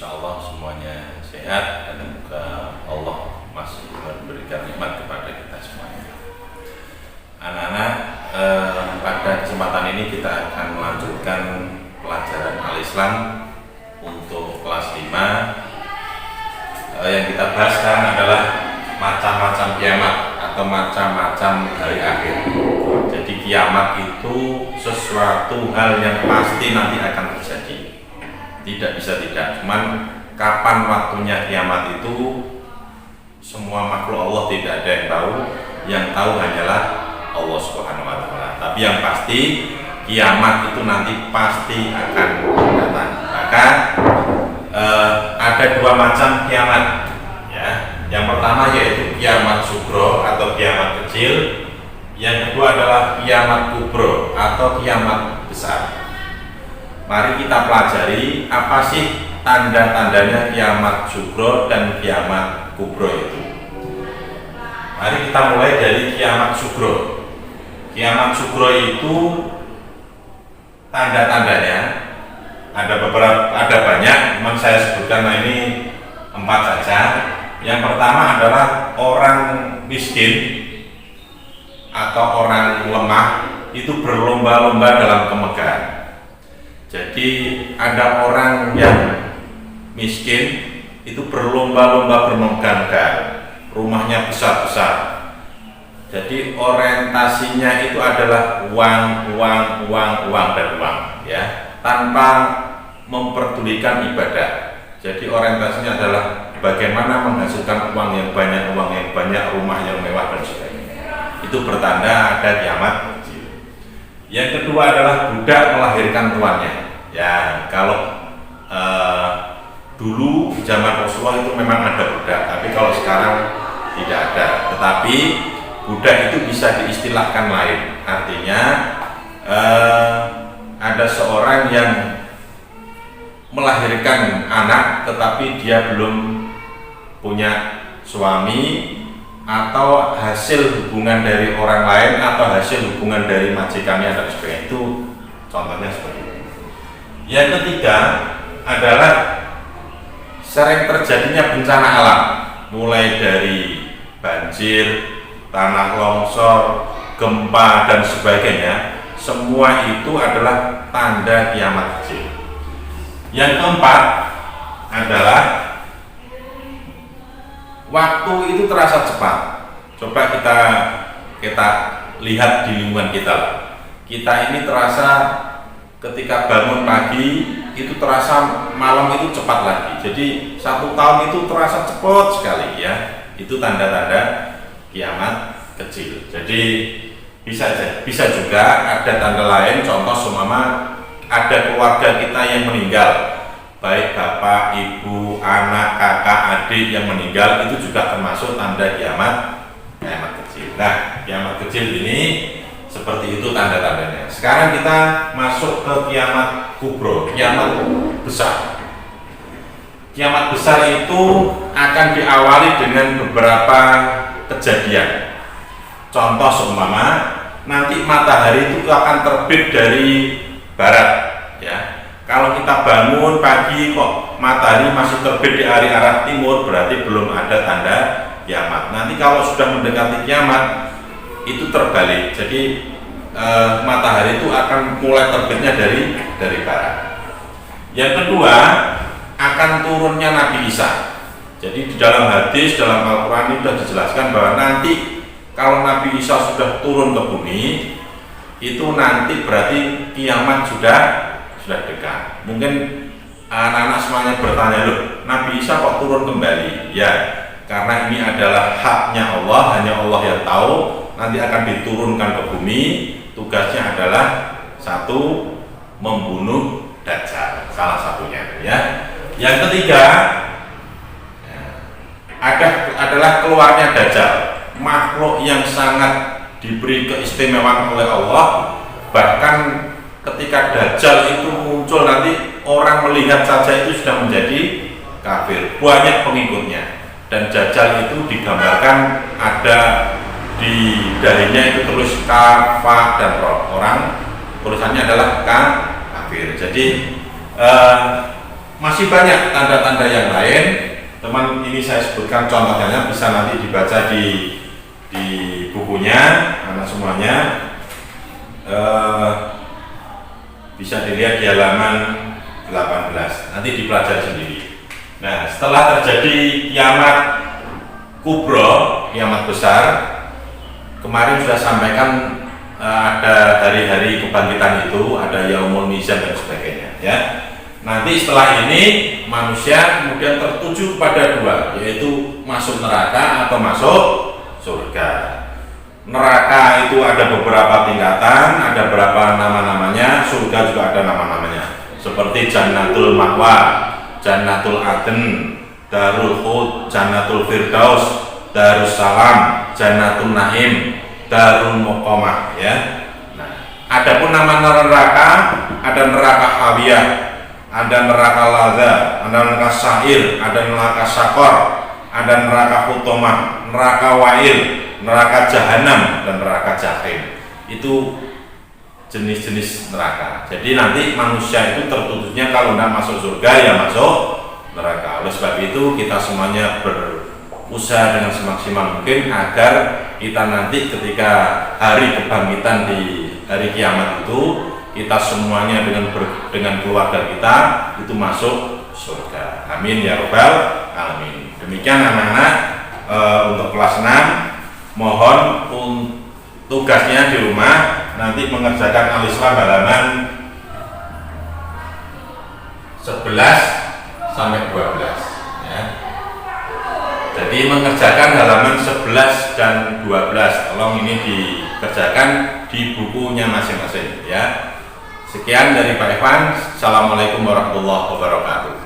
insya Allah semuanya sehat dan semoga Allah masih memberikan nikmat kepada kita semuanya. Anak-anak, pada kesempatan ini kita akan melanjutkan pelajaran Al-Islam untuk kelas 5. Yang kita bahas sekarang adalah macam-macam kiamat atau macam-macam hari akhir. Jadi kiamat itu sesuatu hal yang pasti nanti akan terjadi. Tidak bisa tidak, cuman kapan waktunya kiamat itu semua makhluk Allah tidak ada yang tahu. Yang tahu hanyalah Allah Subhanahu wa taala. Tapi yang pasti kiamat itu nanti pasti akan datang. Maka ada dua macam kiamat ya. Yang pertama yaitu kiamat sugro atau kiamat kecil. Yang kedua adalah kiamat kubro atau kiamat besar. Mari kita pelajari apa sih tanda-tandanya kiamat sugro dan kiamat kubro itu. Mari kita mulai dari kiamat sugro. Kiamat sugro itu tanda-tandanya ada banyak, memang saya sebutkan ini 4 saja. Yang pertama adalah orang miskin atau orang lemah itu berlomba-lomba dalam kemegahan. Jadi ada orang yang miskin itu berlomba-lomba bermegah-megah, rumahnya besar-besar. Jadi orientasinya itu adalah uang dan uang, ya, tanpa memperdulikan ibadah. Jadi orientasinya adalah bagaimana menghasilkan uang yang banyak, rumah yang mewah dan sebagainya. Itu bertanda ada kiamat. Yang kedua adalah budak melahirkan tuannya. Ya, kalau dulu zaman Rasulullah itu memang ada budak, tapi kalau sekarang tidak ada. Tetapi budak itu bisa diistilahkan lain. Artinya ada seorang yang melahirkan anak, tetapi dia belum punya suami, atau hasil hubungan dari orang lain, atau hasil hubungan dari majikannya dan sebagainya. Itu contohnya seperti itu. Yang ketiga adalah sering terjadinya bencana alam, mulai dari banjir, tanah longsor, gempa dan sebagainya. Semua itu adalah tanda kiamat kecil. Yang keempat adalah waktu itu terasa cepat. Coba kita lihat di lingkungan kita. Kita ini terasa ketika bangun pagi itu terasa malam itu cepat lagi. Jadi 1 tahun itu terasa cepat sekali ya. Itu tanda-tanda kiamat kecil. Jadi bisa juga ada tanda lain. Contoh seumpama ada keluarga kita yang meninggal, baik bapak, ibu, anak, kakak, adik yang meninggal, itu juga termasuk tanda kiamat kecil. Nah, kiamat kecil ini seperti itu tanda-tandanya. Sekarang kita masuk ke kiamat kubro, kiamat besar. Kiamat besar itu akan diawali dengan beberapa kejadian. Contoh seumpama nanti matahari itu akan terbit dari barat, ya. Kalau kita bangun pagi kok matahari masih terbit di arah timur, berarti belum ada tanda kiamat. Nanti kalau sudah mendekati kiamat itu terbalik. Jadi matahari itu akan mulai terbitnya dari barat. Yang kedua, akan turunnya Nabi Isa. Jadi di dalam hadis, dalam Al-Quran ini sudah dijelaskan bahwa nanti kalau Nabi Isa sudah turun ke bumi, itu nanti berarti kiamat sudah dekat. Mungkin anak-anak semuanya bertanya, loh, Nabi Isa kok turun kembali? Ya, karena ini adalah haknya Allah, hanya Allah yang tahu. Nanti akan diturunkan ke bumi. Tugasnya adalah satu, membunuh Dajjal, salah satunya, ya. Yang ketiga adalah keluarnya Dajjal, makhluk yang sangat diberi keistimewaan oleh Allah. Bahkan ketika Dajjal itu muncul nanti orang melihat saja itu sudah menjadi kafir, banyak pengikutnya. Dan Dajjal itu digambarkan ada di dahinya itu tulis kafah dan roh, orang tulisannya adalah kafir. Jadi masih banyak tanda-tanda yang lain. Teman, ini saya sebutkan contohnya, bisa nanti dibaca di bukunya, anak semuanya. Bisa dilihat di halaman 18, nanti dipelajari sendiri. Nah, setelah terjadi kiamat kubro, kiamat besar, kemarin sudah sampaikan ada hari-hari kebangkitan itu, ada yaumul mizan dan sebagainya, ya. Nanti setelah ini manusia kemudian tertuju kepada dua, yaitu masuk neraka atau masuk surga. Neraka itu ada beberapa tingkatan, ada beberapa nama-namanya. Surga juga ada nama-namanya, seperti Jannatul Ma'wa, Jannatul Aden, Darul Khuld, Jannatul Firdaus, Darussalam, Jannatul Naim, Darul Muqamah, ya. Nah, adapun nama neraka, ada neraka Hawiyah, ada neraka Ladza, ada neraka Sa'ir, ada neraka Sakor, ada neraka Hutomah, neraka Wa'il, neraka Jahanam, dan neraka Jahim. Itu jenis-jenis neraka. Jadi nanti manusia itu tertutupnya kalau tidak masuk surga ya masuk neraka. Oleh sebab itu kita semuanya berusaha dengan semaksimal mungkin agar kita nanti ketika hari kebangkitan di hari kiamat itu, kita semuanya dengan keluarga kita itu masuk surga. Amin ya robbal alamin. Demikian anak-anak untuk kelas 6. Mohon tugasnya di rumah nanti mengerjakan Al-Islam halaman 11 sampai 12, ya. Jadi mengerjakan halaman 11 dan 12, tolong ini dikerjakan di bukunya masing-masing, ya. Sekian dari Pak Ivan. Assalamualaikum warahmatullahi wabarakatuh.